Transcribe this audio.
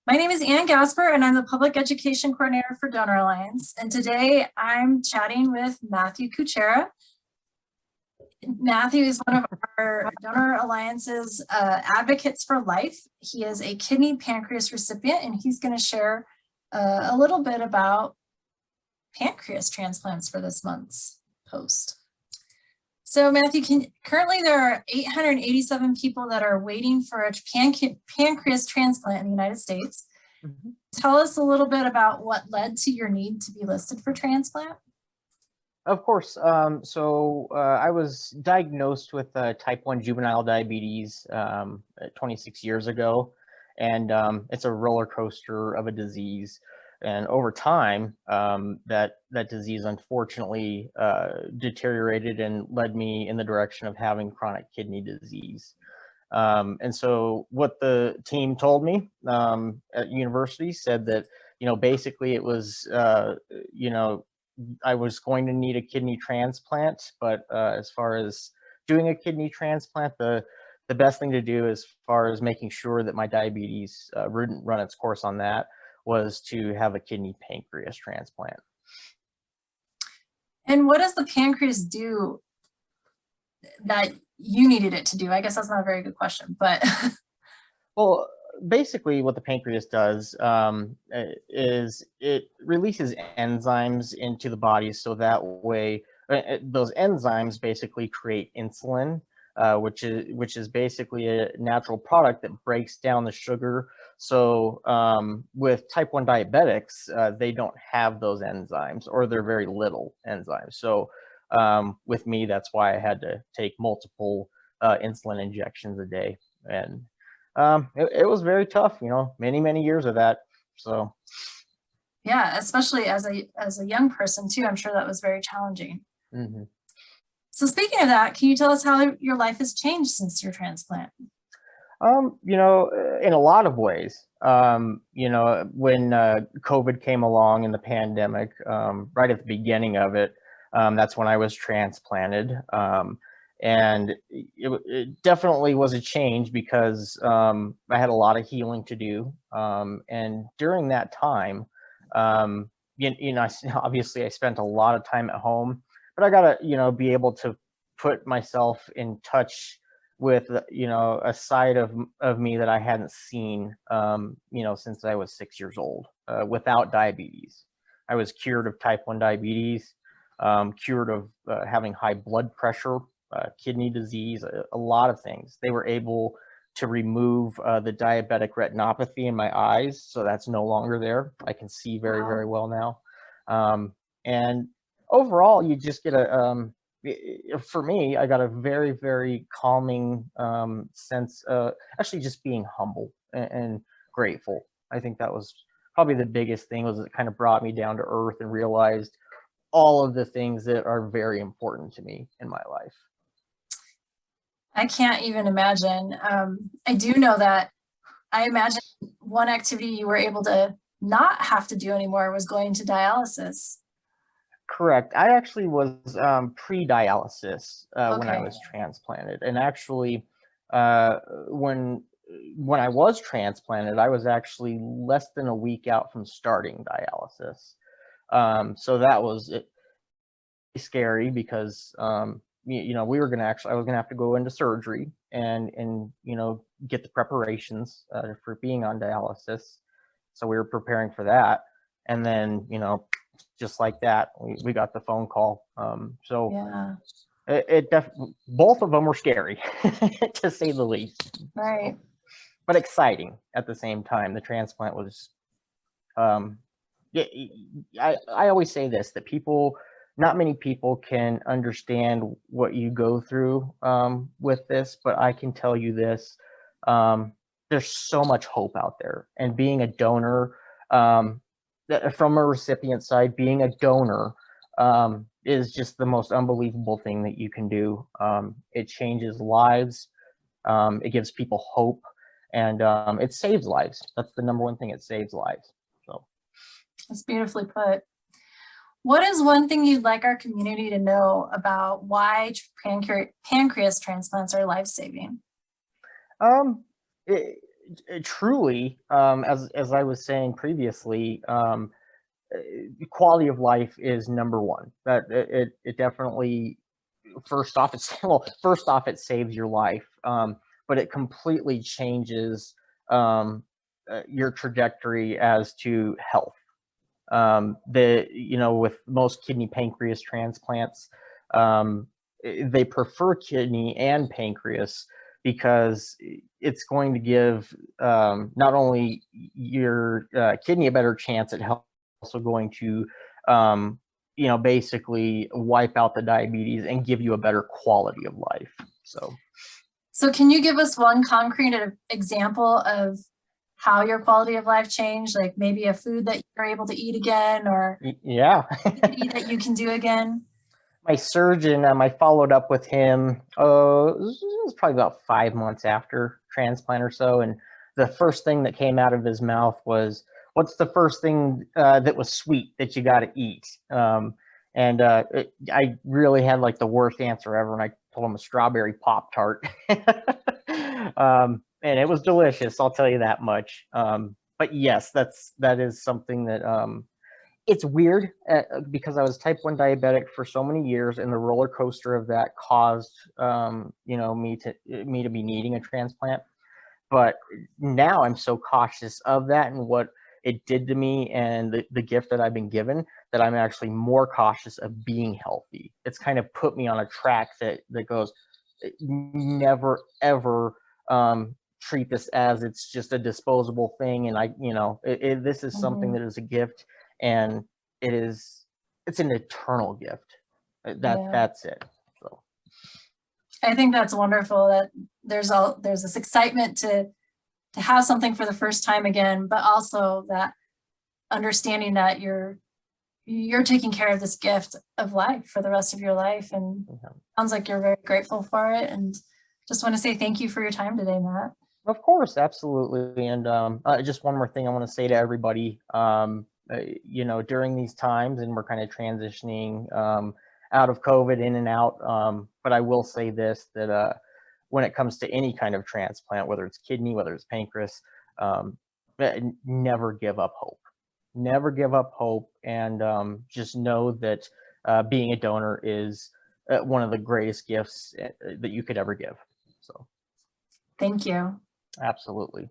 My name is Ann Gasper, and I'm the Public Education Coordinator for Donor Alliance. And today I'm chatting with Matthew Kuchera. Matthew is one of our Donor Alliance's advocates for life. He is a kidney pancreas recipient, and he's going to share a little bit about pancreas transplants for this month's post. So Matthew, currently there are 887 people that are waiting for a pancreas transplant in the United States. Mm-hmm. Tell us a little bit about what led to your need to be listed for transplant. Of course. I was diagnosed with type 1 juvenile diabetes 26 years ago, and it's a roller coaster of a disease. And over time, that disease unfortunately deteriorated and led me in the direction of having chronic kidney disease. And so what the team told me at university said that, basically it was, I was going to need a kidney transplant, but as far as doing a kidney transplant, the best thing to do as far as making sure that my diabetes wouldn't run its course on that was to have a kidney pancreas transplant. And what does the pancreas do that you needed it to do? I guess that's not a very good question, but. Well, basically what the pancreas does is it releases enzymes into the body, so that way those enzymes basically create insulin, which is basically a natural product that breaks down the sugar. So with type 1 diabetics, they don't have those enzymes, or they're very little enzymes. So with me, that's why I had to take multiple insulin injections a day. And it was very tough, many years of that. So yeah, especially as a young person too, I'm sure that was very challenging. Mm-hmm. So speaking of that, can you tell us how your life has changed since your transplant? In a lot of ways. When COVID came along in the pandemic, right at the beginning of it, that's when I was transplanted. And it definitely was a change because I had a lot of healing to do. And during that time, obviously I spent a lot of time at home, but I got to, be able to put myself in touch with, a side of me that I hadn't seen, since I was 6 years old, without diabetes. I was cured of type 1 diabetes, cured of having high blood pressure, kidney disease, a lot of things. They were able to remove the diabetic retinopathy in my eyes, so that's no longer there. I can see very well now. And overall, you just get for me, I got a very calming sense of actually just being humble and grateful. I think that was probably the biggest thing, was it kind of brought me down to earth and realized all of the things that are very important to me in my life. I can't even imagine. I do know that I imagine one activity you were able to not have to do anymore was going to dialysis. Correct. I actually was pre-dialysis when I was transplanted, and actually when I was transplanted, I was actually less than a week out from starting dialysis. So that was scary because we were I was gonna have to go into surgery and get the preparations for being on dialysis. So we were preparing for that, and then just like that, we got the phone call. So yeah. Both of them were scary, to say the least. Right. So, but exciting at the same time. The transplant was, I always say this, that not many people can understand what you go through with this, but I can tell you this, there's so much hope out there. And being a donor, from a recipient side, being a donor is just the most unbelievable thing that you can do. It changes lives, it gives people hope, and it saves lives. That's the number one thing, it saves lives. So that's beautifully put. What is one thing you'd like our community to know about why pancreas transplants are life-saving? truly, as I was saying previously, quality of life is number one. That it definitely, first off, well, first off, it saves your life, but it completely changes your trajectory as to health. With most kidney pancreas transplants, they prefer kidney and pancreas because it's going to give not only your kidney a better chance, it's also going to basically wipe out the diabetes and give you a better quality of life. So can you give us one concrete example of how your quality of life changed? Like maybe a food that you're able to eat again, or yeah, that you can do again? My surgeon, I followed up with him, it was probably about 5 months after transplant or so. And the first thing that came out of his mouth was, "What's the first thing that was sweet that you got to eat?" I really had like the worst answer ever. And I told him a strawberry Pop-Tart. And it was delicious, I'll tell you that much. But yes, that is something that, it's weird because I was type 1 diabetic for so many years, and the roller coaster of that caused me to be needing a transplant. But now I'm so cautious of that and what it did to me and the gift that I've been given, that I'm actually more cautious of being healthy. It's kind of put me on a track that goes, never ever treat this as it's just a disposable thing. And this is something that is a gift, and it's an eternal gift. That's it. So I think that's wonderful that there's this excitement to have something for the first time again, but also that understanding that you're taking care of this gift of life for the rest of your life. And sounds like you're very grateful for it. And just want to say thank you for your time today, Matt. Of course, absolutely. And just one more thing I want to say to everybody, during these times, and we're kind of transitioning out of COVID, in and out. But I will say this, that when it comes to any kind of transplant, whether it's kidney, whether it's pancreas, never give up hope. Never give up hope. And just know that being a donor is one of the greatest gifts that you could ever give. So thank you. absolutely.